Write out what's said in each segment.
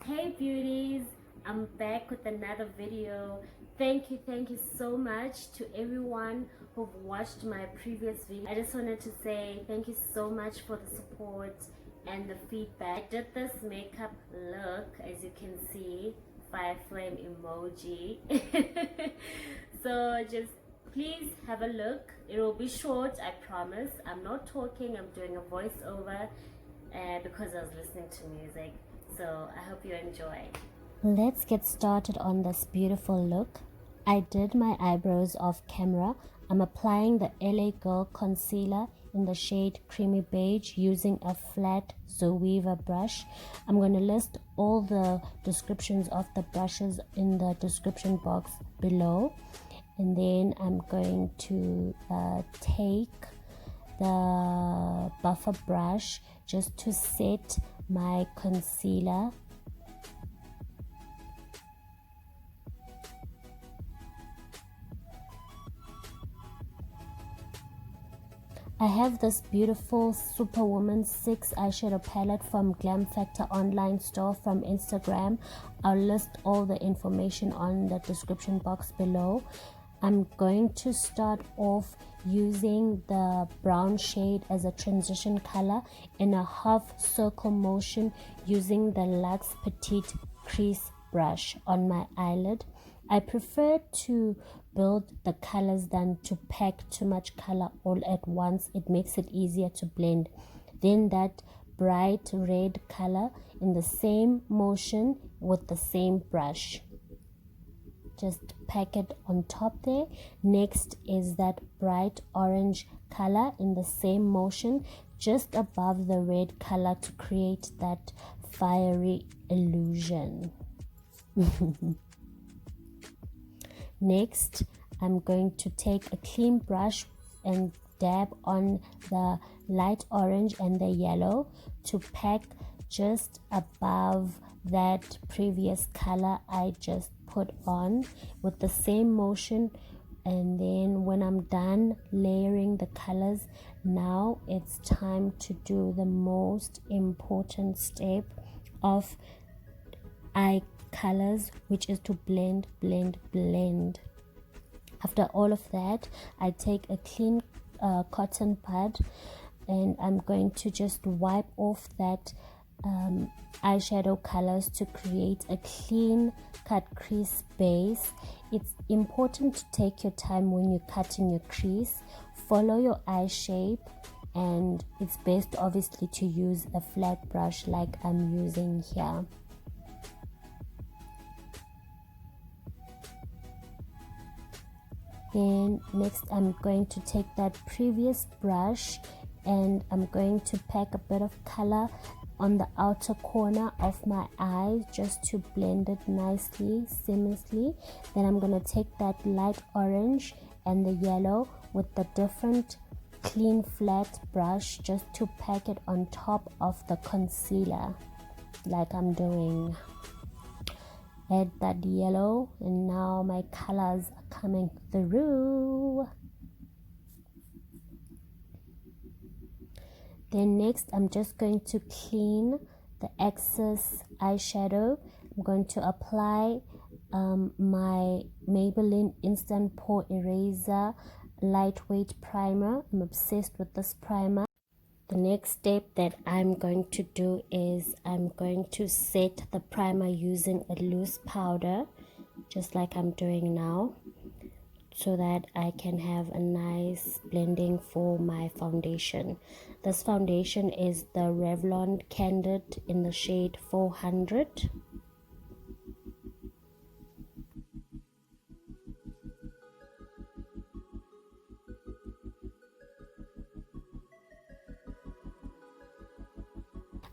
Hey beauties, I'm back with another video. Thank you so much to everyone who've watched my previous video. I just wanted to say thank you so much for the support and the feedback. I did this makeup look, as you can see, fire flame emoji. So just please have a look. It will be short, I promise. I'm not talking, I'm doing a voiceover because I was listening to music. So I hope you enjoy. Let's get started on this beautiful look. I did my eyebrows off camera. I'm applying the LA Girl concealer in the shade creamy beige using a flat Zoeva brush. I'm going to list all the descriptions of the brushes in the description box below, and then I'm going to take the buffer brush just to set my concealer. I have this beautiful Superwoman 6 eyeshadow palette from Glam Factor online store from Instagram. I'll list all the information on the description box below. I'm going to start off using the brown shade as a transition color in a half circle motion using the Luxe Petite Crease brush on my eyelid. I prefer to build the colors than to pack too much color all at once. It makes it easier to blend. Then that bright red color in the same motion with the same brush. Just pack it on top there. Next is that bright orange color in the same motion just above the red color to create that fiery illusion. Next, I'm going to take a clean brush and dab on the light orange and the yellow to pack just above that previous color I just put on with the same motion. And then when I'm done layering the colors, now it's time to do the most important step of eye colors, which is to blend. After all of that, I take a clean cotton pad and I'm going to just wipe off that eyeshadow colors to create a clean cut crease base. It's important to take your time when you're cutting your crease. Follow your eye shape, and it's best obviously to use a flat brush like I'm using here. Then next I'm going to take that previous brush and I'm going to pack a bit of color on the outer corner of my eye just to blend it nicely, seamlessly. Then I'm going to take that light orange and the yellow with the different clean flat brush just to pack it on top of the concealer like I'm doing. Add that yellow and now my colors are coming through. Then next I'm just going to clean the excess eyeshadow. I'm going to apply my Maybelline Instant Pore Eraser lightweight primer. I'm obsessed with this primer. The next step that I'm going to do is I'm going to set the primer using a loose powder, just like I'm doing now, so that I can have a nice blending for my foundation. This foundation is the Revlon Candid in the shade 400.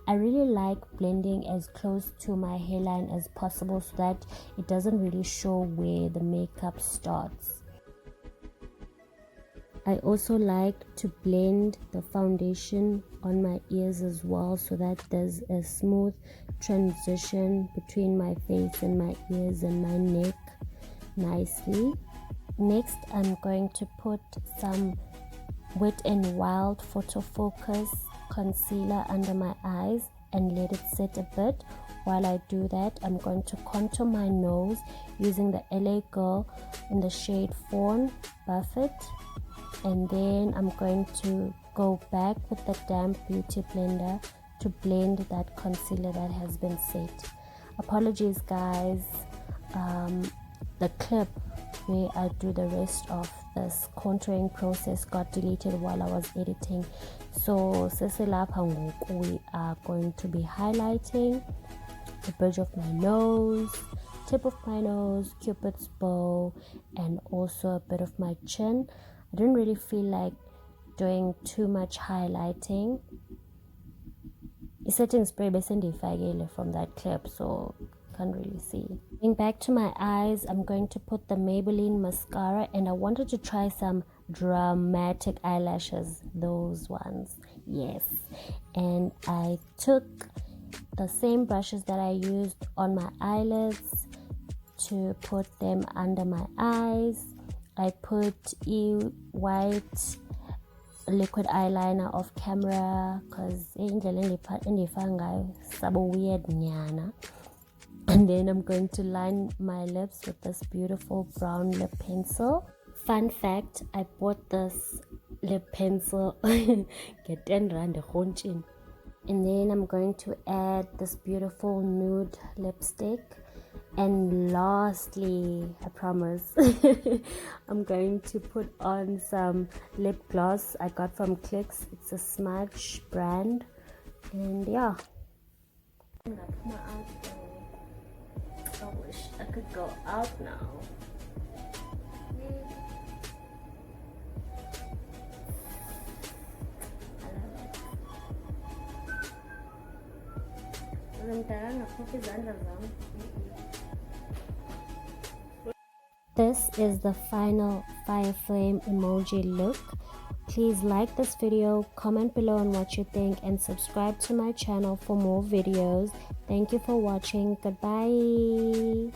I really like blending as close to my hairline as possible so that it doesn't really show where the makeup starts. I also like to blend the foundation on my ears as well so that there's a smooth transition between my face and my ears and my neck nicely. Next, I'm going to put some Wet n Wild Photo Focus concealer under my eyes and let it sit a bit. While I do that, I'm going to contour my nose using the LA Girl in the shade Fawn, Buff It. And then I'm going to go back with the damp beauty blender to blend that concealer that has been set. Apologies guys, the clip where I do the rest of this contouring process got deleted while I was editing. So we are going to be highlighting the bridge of my nose, tip of my nose, cupid's bow, and also a bit of my chin. I didn't really feel like doing too much highlighting. It's setting spray from that clip, so can't really see. Going back to my eyes, I'm going to put the Maybelline mascara, and I wanted to try some dramatic eyelashes, those ones, yes. And I took the same brushes that I used on my eyelids to put them under my eyes. I put white liquid eyeliner off camera because weird nyana. And then I'm going to line my lips with this beautiful brown lip pencil. Fun fact, I bought this lip pencil get 10 rand a honчин. And then I'm going to add this beautiful nude lipstick. And lastly, I promise, I'm going to put on some lip gloss I got from Crease. It's a Smudge brand. And yeah. I wish I could go out now. This is the final fire flame emoji look. Please like this video, comment below on what you think, and subscribe to my channel for more videos. Thank you for watching. Goodbye.